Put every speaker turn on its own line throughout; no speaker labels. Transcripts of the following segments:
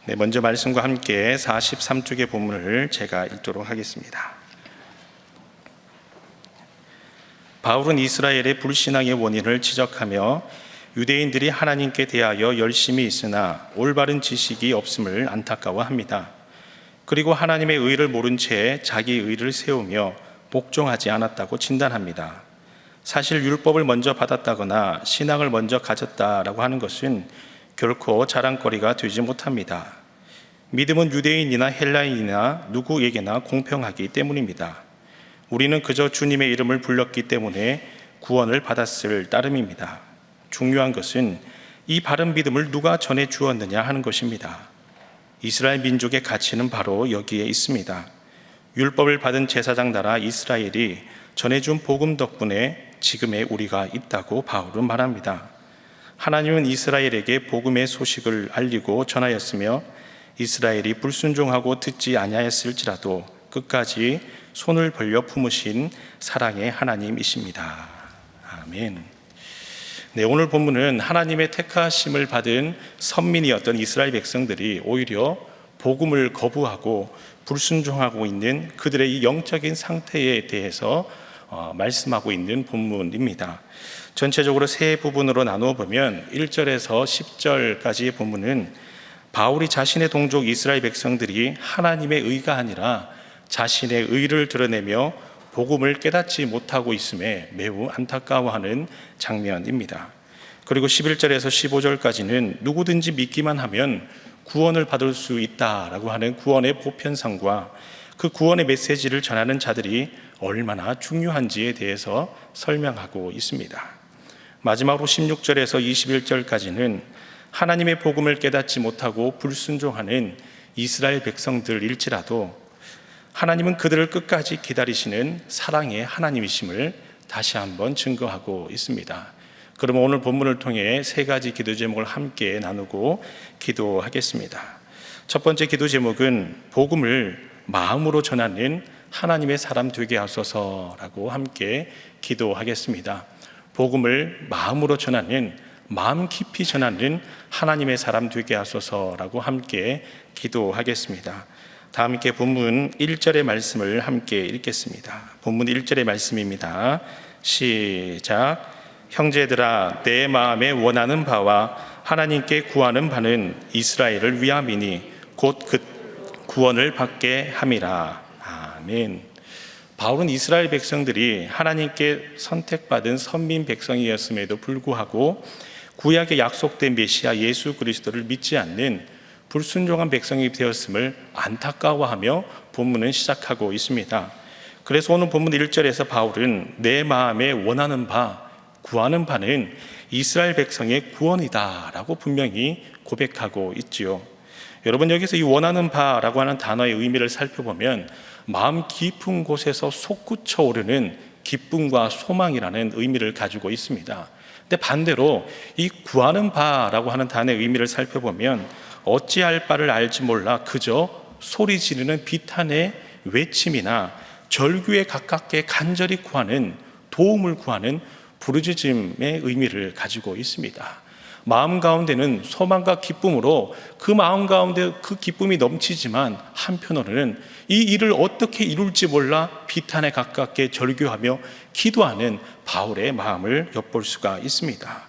네, 먼저 말씀과 함께 43쪽의 본문을 제가 읽도록 하겠습니다. 바울은 이스라엘의 불신앙의 원인을 지적하며 유대인들이 하나님께 대하여 열심히 있으나 올바른 지식이 없음을 안타까워합니다. 그리고 하나님의 의를 모른 채 자기 의를 세우며 복종하지 않았다고 진단합니다. 사실 율법을 먼저 받았다거나 신앙을 먼저 가졌다라고 하는 것은 결코 자랑거리가 되지 못합니다. 믿음은 유대인이나 헬라인이나 누구에게나 공평하기 때문입니다. 우리는 그저 주님의 이름을 불렀기 때문에 구원을 받았을 따름입니다. 중요한 것은 이 바른 믿음을 누가 전해 주었느냐 하는 것입니다. 이스라엘 민족의 가치는 바로 여기에 있습니다. 율법을 받은 제사장 나라 이스라엘이 전해준 복음 덕분에 지금의 우리가 있다고 바울은 말합니다. 하나님은 이스라엘에게 복음의 소식을 알리고 전하였으며 이스라엘이 불순종하고 듣지 아니하였을지라도 끝까지 손을 벌려 품으신 사랑의 하나님이십니다. 아멘. 네, 오늘 본문은 하나님의 택하심을 받은 선민이었던 이스라엘 백성들이 오히려 복음을 거부하고 불순종하고 있는 그들의 이 영적인 상태에 대해서 말씀하고 있는 본문입니다. 전체적으로 세 부분으로 나누어 보면 1절에서 10절까지의 본문은 바울이 자신의 동족 이스라엘 백성들이 하나님의 의가 아니라 자신의 의를 드러내며 복음을 깨닫지 못하고 있음에 매우 안타까워하는 장면입니다. 그리고 11절에서 15절까지는 누구든지 믿기만 하면 구원을 받을 수 있다라고 하는 구원의 보편성과 그 구원의 메시지를 전하는 자들이 얼마나 중요한지에 대해서 설명하고 있습니다. 마지막으로 16절에서 21절까지는 하나님의 복음을 깨닫지 못하고 불순종하는 이스라엘 백성들일지라도 하나님은 그들을 끝까지 기다리시는 사랑의 하나님이심을 다시 한번 증거하고 있습니다. 그러면 오늘 본문을 통해 세 가지 기도 제목을 함께 나누고 기도하겠습니다. 첫 번째 기도 제목은 복음을 마음으로 전하는 하나님의 사람 되게 하소서라고 함께 기도하겠습니다. 복음을 마음으로 전하는, 마음 깊이 전하는 하나님의 사람 되게 하소서라고 함께 기도하겠습니다. 다 함께 본문 1절의 말씀을 함께 읽겠습니다. 본문 1절의 말씀입니다. 시작. 형제들아, 내 마음에 원하는 바와 하나님께 구하는 바는 이스라엘을 위함이니 곧 그 구원을 받게 함이라. 아멘. 바울은 이스라엘 백성들이 하나님께 선택받은 선민 백성이었음에도 불구하고 구약에 약속된 메시아 예수 그리스도를 믿지 않는 불순종한 백성이 되었음을 안타까워하며 본문은 시작하고 있습니다. 그래서 오늘 본문 1절에서 바울은 내 마음에 원하는 바, 구하는 바는 이스라엘 백성의 구원이다 라고 분명히 고백하고 있지요. 여러분, 여기서 이 원하는 바라고 하는 단어의 의미를 살펴보면 마음 깊은 곳에서 솟구쳐 오르는 기쁨과 소망이라는 의미를 가지고 있습니다. 근데 반대로 이 구하는 바라고 하는 단어의 의미를 살펴보면 어찌할 바를 알지 몰라 그저 소리 지르는 비탄의 외침이나 절규에 가깝게 간절히 구하는, 도움을 구하는 부르짖음의 의미를 가지고 있습니다. 마음 가운데는 소망과 기쁨으로 그 마음 가운데 그 기쁨이 넘치지만 한편으로는 이 일을 어떻게 이룰지 몰라 비탄에 가깝게 절규하며 기도하는 바울의 마음을 엿볼 수가 있습니다.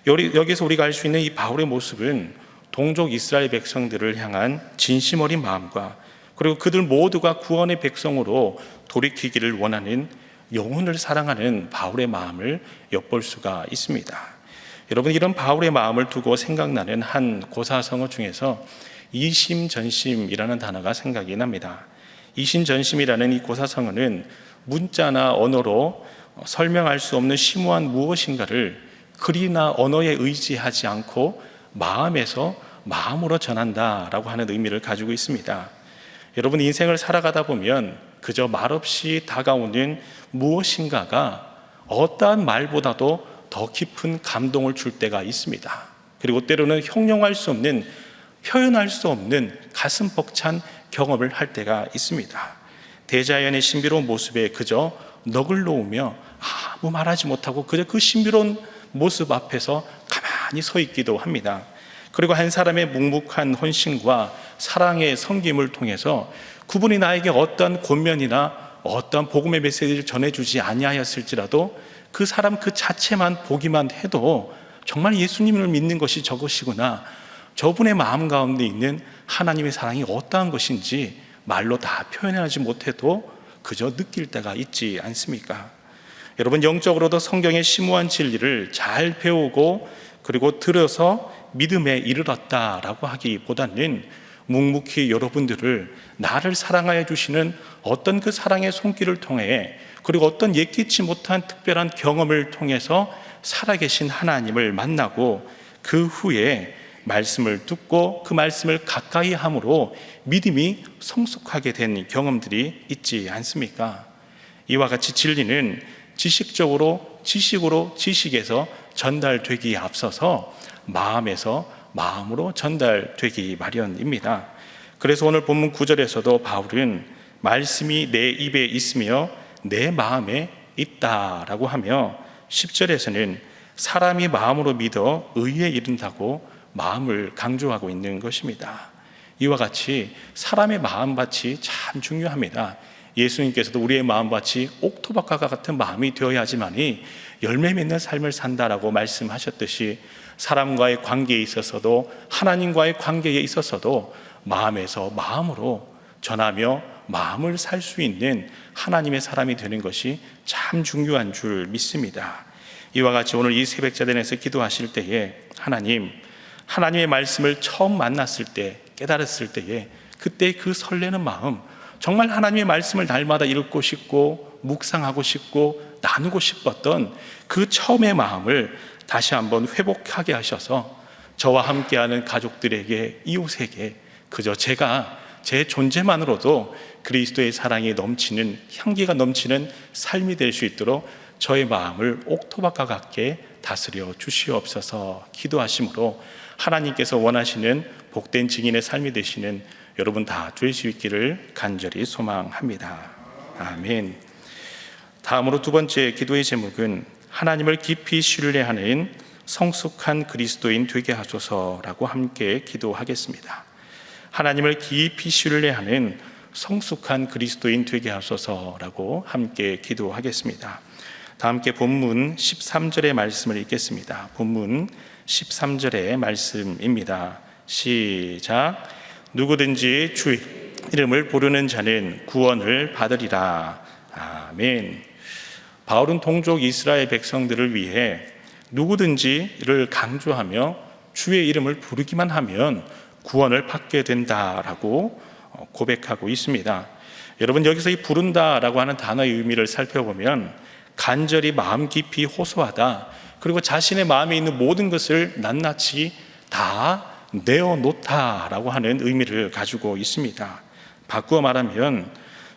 여기서 우리가 알 수 있는 이 바울의 모습은 동족 이스라엘 백성들을 향한 진심 어린 마음과 그리고 그들 모두가 구원의 백성으로 돌이키기를 원하는, 영혼을 사랑하는 바울의 마음을 엿볼 수가 있습니다. 여러분, 이런 바울의 마음을 두고 생각나는 한 고사성어 중에서 이심전심이라는 단어가 생각이 납니다. 이심전심이라는 이 고사성어는 문자나 언어로 설명할 수 없는 심오한 무엇인가를 글이나 언어에 의지하지 않고 마음에서 마음으로 전한다라고 하는 의미를 가지고 있습니다. 여러분, 인생을 살아가다 보면 그저 말없이 다가오는 무엇인가가 어떠한 말보다도 더 깊은 감동을 줄 때가 있습니다. 그리고 때로는 형용할 수 없는, 표현할 수 없는 가슴 벅찬 경험을 할 때가 있습니다. 대자연의 신비로운 모습에 그저 넋을 놓으며 아무 말하지 못하고 그저 그 신비로운 모습 앞에서 가만히 서 있기도 합니다. 그리고 한 사람의 묵묵한 헌신과 사랑의 섬김을 통해서 그분이 나에게 어떤 권면이나 어떤 복음의 메시지를 전해주지 아니하였을지라도 그 사람 그 자체만 보기만 해도 정말 예수님을 믿는 것이 저것이구나, 저분의 마음 가운데 있는 하나님의 사랑이 어떠한 것인지 말로 다 표현하지 못해도 그저 느낄 때가 있지 않습니까? 여러분, 영적으로도 성경의 심오한 진리를 잘 배우고 그리고 들어서 믿음에 이르렀다라고 하기보다는 묵묵히 여러분들을 나를 사랑하여 주시는 어떤 그 사랑의 손길을 통해, 그리고 어떤 예기치 못한 특별한 경험을 통해서 살아계신 하나님을 만나고 그 후에 말씀을 듣고 그 말씀을 가까이 함으로 믿음이 성숙하게 된 경험들이 있지 않습니까? 이와 같이 진리는 지식적으로 지식에서 전달되기에 앞서서 마음에서 마음으로 전달되기 마련입니다. 그래서 오늘 본문 9절에서도 바울은 말씀이 내 입에 있으며 내 마음에 있다라고 하며 10절에서는 사람이 마음으로 믿어 의에 이른다고 마음을 강조하고 있는 것입니다. 이와 같이 사람의 마음밭이 참 중요합니다. 예수님께서도 우리의 마음밭이 옥토밭과 같은 마음이 되어야지만이 열매 맺는 삶을 산다라고 말씀하셨듯이 사람과의 관계에 있어서도 하나님과의 관계에 있어서도 마음에서 마음으로 전하며 마음을 살 수 있는 하나님의 사람이 되는 것이 참 중요한 줄 믿습니다. 이와 같이 오늘 이 새벽자단에서 기도하실 때에 하나님의 말씀을 처음 만났을 때, 깨달았을 때에 그때 그 설레는 마음, 정말 하나님의 말씀을 날마다 읽고 싶고 묵상하고 싶고 나누고 싶었던 그 처음의 마음을 다시 한번 회복하게 하셔서 저와 함께하는 가족들에게, 이웃에게 그저 제가 제 존재만으로도 그리스도의 사랑이 넘치는, 향기가 넘치는 삶이 될 수 있도록 저의 마음을 옥토밭과 같게 다스려 주시옵소서 기도하심으로 하나님께서 원하시는 복된 증인의 삶이 되시는 여러분 다 될 수 있기를 간절히 소망합니다. 아멘. 다음으로 두 번째 기도의 제목은 하나님을 깊이 신뢰하는 성숙한 그리스도인 되게 하소서라고 함께 기도하겠습니다. 하나님을 깊이 신뢰하는 성숙한 그리스도인 되게 하소서라고 함께 기도하겠습니다. 다 함께 본문 13절의 말씀을 읽겠습니다. 본문 13절의 말씀입니다. 시작. 누구든지 주 이름을 부르는 자는 구원을 받으리라. 아멘. 바울은 동족 이스라엘 백성들을 위해 누구든지를 강조하며 주의 이름을 부르기만 하면 구원을 받게 된다라고 고백하고 있습니다. 여러분, 여기서 이 부른다라고 하는 단어의 의미를 살펴보면 간절히 마음 깊이 호소하다, 그리고 자신의 마음에 있는 모든 것을 낱낱이 다 내어놓다라고 하는 의미를 가지고 있습니다. 바꾸어 말하면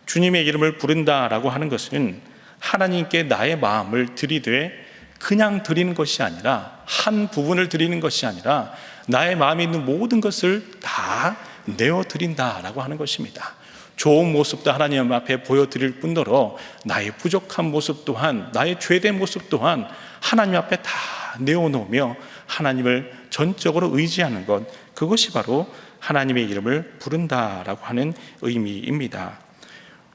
주님의 이름을 부른다라고 하는 것은 하나님께 나의 마음을 들이되 그냥 드리는 것이 아니라, 한 부분을 드리는 것이 아니라 나의 마음에 있는 모든 것을 다 내어드린다라고 하는 것입니다. 좋은 모습도 하나님 앞에 보여드릴 뿐더러 나의 부족한 모습 또한, 나의 죄된 모습 또한 하나님 앞에 다 내어놓으며 하나님을 전적으로 의지하는 것, 그것이 바로 하나님의 이름을 부른다라고 하는 의미입니다.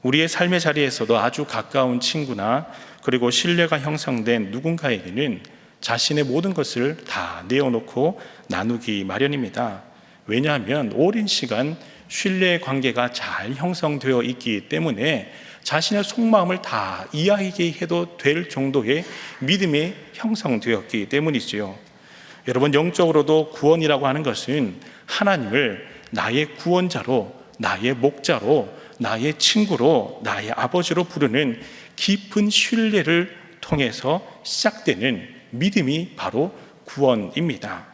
우리의 삶의 자리에서도 아주 가까운 친구나 그리고 신뢰가 형성된 누군가에게는 자신의 모든 것을 다 내어놓고 나누기 마련입니다. 왜냐하면 오랜 시간 신뢰의 관계가 잘 형성되어 있기 때문에 자신의 속마음을 다 이야기해도 될 정도의 믿음이 형성되었기 때문이지요. 여러분, 영적으로도 구원이라고 하는 것은 하나님을 나의 구원자로, 나의 목자로, 나의 친구로, 나의 아버지로 부르는 깊은 신뢰를 통해서 시작되는 믿음이 바로 구원입니다.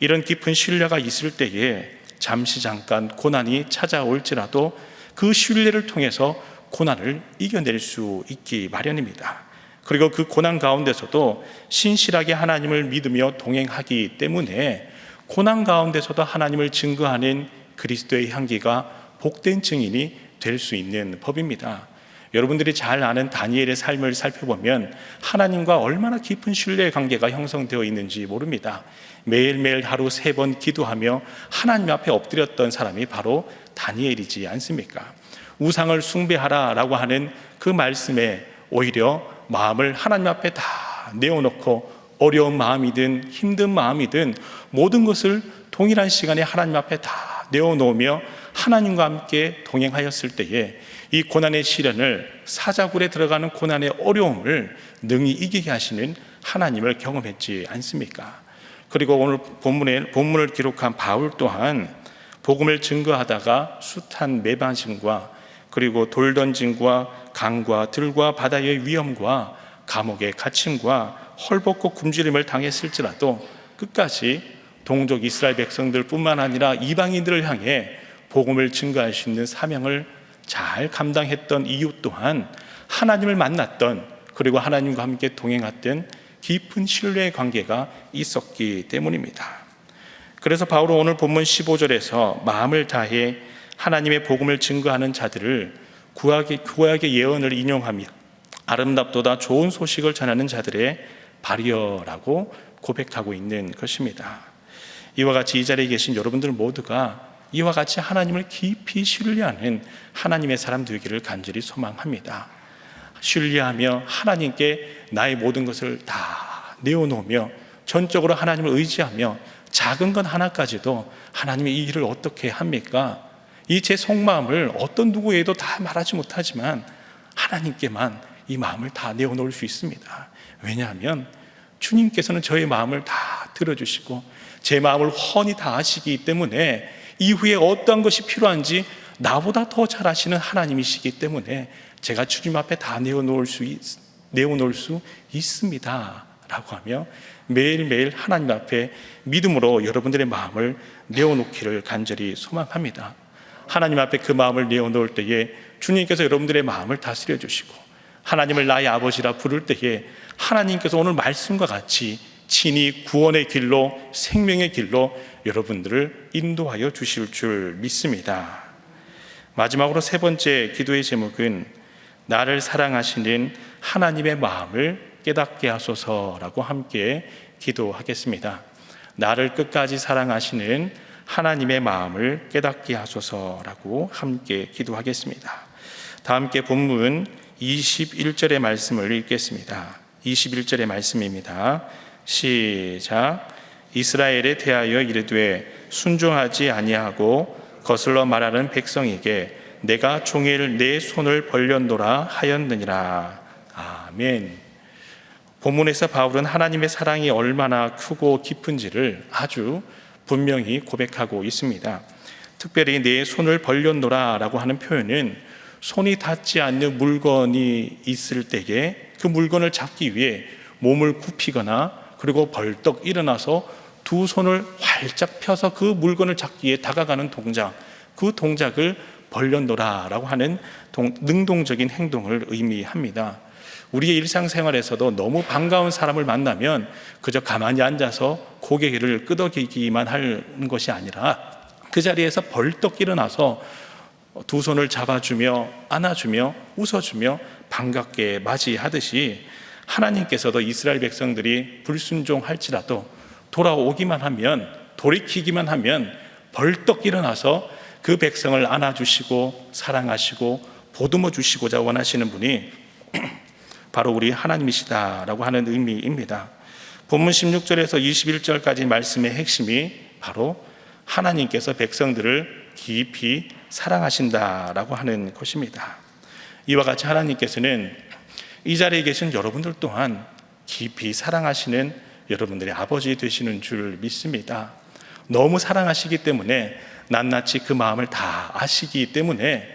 이런 깊은 신뢰가 있을 때에 잠깐 고난이 찾아올지라도 그 신뢰를 통해서 고난을 이겨낼 수 있기 마련입니다. 그리고 그 고난 가운데서도 신실하게 하나님을 믿으며 동행하기 때문에 고난 가운데서도 하나님을 증거하는 그리스도의 향기가 복된 증인이 될 수 있는 법입니다. 여러분들이 잘 아는 다니엘의 삶을 살펴보면 하나님과 얼마나 깊은 신뢰의 관계가 형성되어 있는지 모릅니다. 매일매일 하루 3번 기도하며 하나님 앞에 엎드렸던 사람이 바로 다니엘이지 않습니까? 우상을 숭배하라라고 하는 그 말씀에 오히려 마음을 하나님 앞에 다 내어놓고 어려운 마음이든 힘든 마음이든 모든 것을 동일한 시간에 하나님 앞에 다 내어놓으며 하나님과 함께 동행하였을 때에 이 고난의 시련을, 사자굴에 들어가는 고난의 어려움을 능히 이기게 하시는 하나님을 경험했지 않습니까? 그리고 오늘 본문을 기록한 바울 또한 복음을 증거하다가 숱한 매반심과 그리고 돌 던짐과 강과 들과 바다의 위험과 감옥의 갇힘과 헐벗고 굶주림을 당했을지라도 끝까지 동족 이스라엘 백성들뿐만 아니라 이방인들을 향해 복음을 증거할 수 있는 사명을 잘 감당했던 이유 또한 하나님을 만났던, 그리고 하나님과 함께 동행했던 깊은 신뢰의 관계가 있었기 때문입니다. 그래서 바울은 오늘 본문 15절에서 마음을 다해 하나님의 복음을 증거하는 자들을 구약의 예언을 인용하며 아름답도다 좋은 소식을 전하는 자들의 발이여라고 고백하고 있는 것입니다. 이와 같이 이 자리에 계신 여러분들 모두가 이와 같이 하나님을 깊이 신뢰하는 하나님의 사람 되기를 간절히 소망합니다. 신뢰하며 하나님께 나의 모든 것을 다 내어놓으며 전적으로 하나님을 의지하며 작은 것 하나까지도 하나님의 이 일을 어떻게 합니까? 이 제 속마음을 어떤 누구에도 다 말하지 못하지만 하나님께만 이 마음을 다 내어놓을 수 있습니다. 왜냐하면 주님께서는 저의 마음을 다 들어주시고 제 마음을 훤히 다 아시기 때문에 이후에 어떠한 것이 필요한지 나보다 더 잘 아시는 하나님이시기 때문에 제가 주님 앞에 다 내어놓을 수 있습니다 라고 하며 매일매일 하나님 앞에 믿음으로 여러분들의 마음을 내어놓기를 간절히 소망합니다. 하나님 앞에 그 마음을 내어놓을 때에 주님께서 여러분들의 마음을 다스려 주시고 하나님을 나의 아버지라 부를 때에 하나님께서 오늘 말씀과 같이 친히 구원의 길로, 생명의 길로 여러분들을 인도하여 주실 줄 믿습니다. 마지막으로 3번째 기도의 제목은 나를 사랑하시는 하나님의 마음을 깨닫게 하소서라고 함께 기도하겠습니다. 나를 끝까지 사랑하시는 하나님의 마음을 깨닫게 하소서라고 함께 기도하겠습니다. 다 함께 본문 21절의 말씀을 읽겠습니다. 21절의 말씀입니다. 시작. 이스라엘에 대하여 이르되 순종하지 아니하고 거슬러 말하는 백성에게 내가 종일 내 손을 벌렸노라 하였느니라. 아멘. 본문에서 바울은 하나님의 사랑이 얼마나 크고 깊은지를 아주 분명히 고백하고 있습니다. 특별히 내 손을 벌렸노라 라고 하는 표현은 손이 닿지 않는 물건이 있을 때에 그 물건을 잡기 위해 몸을 굽히거나 그리고 벌떡 일어나서 두 손을 활짝 펴서 그 물건을 잡기에 다가가는 동작, 그 동작을 벌렸노라 라고 하는 능동적인 행동을 의미합니다. 우리의 일상생활에서도 너무 반가운 사람을 만나면 그저 가만히 앉아서 고개를 끄덕이기만 하는 것이 아니라 그 자리에서 벌떡 일어나서 두 손을 잡아주며 안아주며 웃어주며 반갑게 맞이하듯이 하나님께서도 이스라엘 백성들이 불순종할지라도 돌아오기만 하면, 돌이키기만 하면 벌떡 일어나서 그 백성을 안아주시고 사랑하시고 보듬어 주시고자 원하시는 분이 바로 우리 하나님이시다라고 하는 의미입니다. 본문 16절에서 21절까지 말씀의 핵심이 바로 하나님께서 백성들을 깊이 사랑하신다라고 하는 것입니다. 이와 같이 하나님께서는 이 자리에 계신 여러분들 또한 깊이 사랑하시는 여러분들의 아버지 되시는 줄 믿습니다. 너무 사랑하시기 때문에 낱낱이 그 마음을 다 아시기 때문에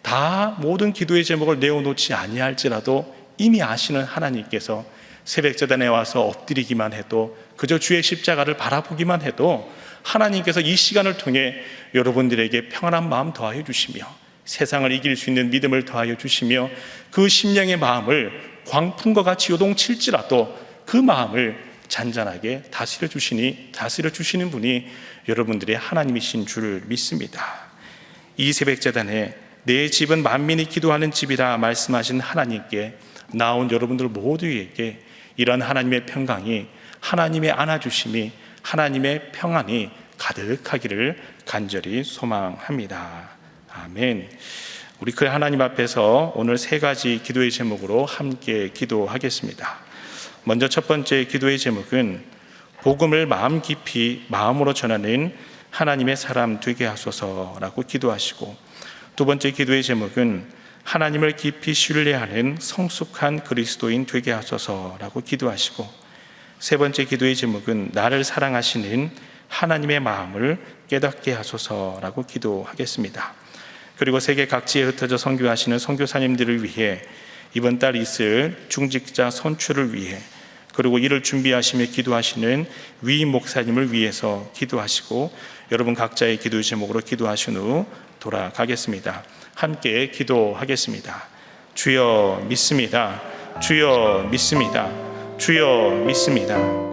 다 모든 기도의 제목을 내어놓지 아니할지라도 이미 아시는 하나님께서 새벽제단에 와서 엎드리기만 해도, 그저 주의 십자가를 바라보기만 해도 하나님께서 이 시간을 통해 여러분들에게 평안한 마음 더하여 주시며 세상을 이길 수 있는 믿음을 더하여 주시며 그 심령의 마음을 광풍과 같이 요동칠지라도 그 마음을 잔잔하게 다스려 주시는 분이 여러분들의 하나님이신 줄 믿습니다. 이 새벽제단에 내 집은 만민이 기도하는 집이라 말씀하신 하나님께 나온 여러분들 모두에게 이런 하나님의 평강이, 하나님의 안아주심이, 하나님의 평안이 가득하기를 간절히 소망합니다. 아멘. 우리 그 하나님 앞에서 오늘 세 가지 기도의 제목으로 함께 기도하겠습니다. 먼저 첫 번째 기도의 제목은 복음을 마음 깊이 마음으로 전하는 하나님의 사람 되게 하소서라고 기도하시고, 두 번째 기도의 제목은 하나님을 깊이 신뢰하는 성숙한 그리스도인 되게 하소서라고 기도하시고, 세 번째 기도의 제목은 나를 사랑하시는 하나님의 마음을 깨닫게 하소서라고 기도하겠습니다. 그리고 세계 각지에 흩어져 선교하시는 선교사님들을 위해 이번 달 있을 중직자 선출을 위해, 그리고 이를 준비하시며 기도하시는 위 목사님을 위해서 기도하시고, 여러분 각자의 기도 제목으로 기도하신 후 돌아가겠습니다. 함께 기도하겠습니다. 주여 믿습니다. 주여 믿습니다. 주여 믿습니다.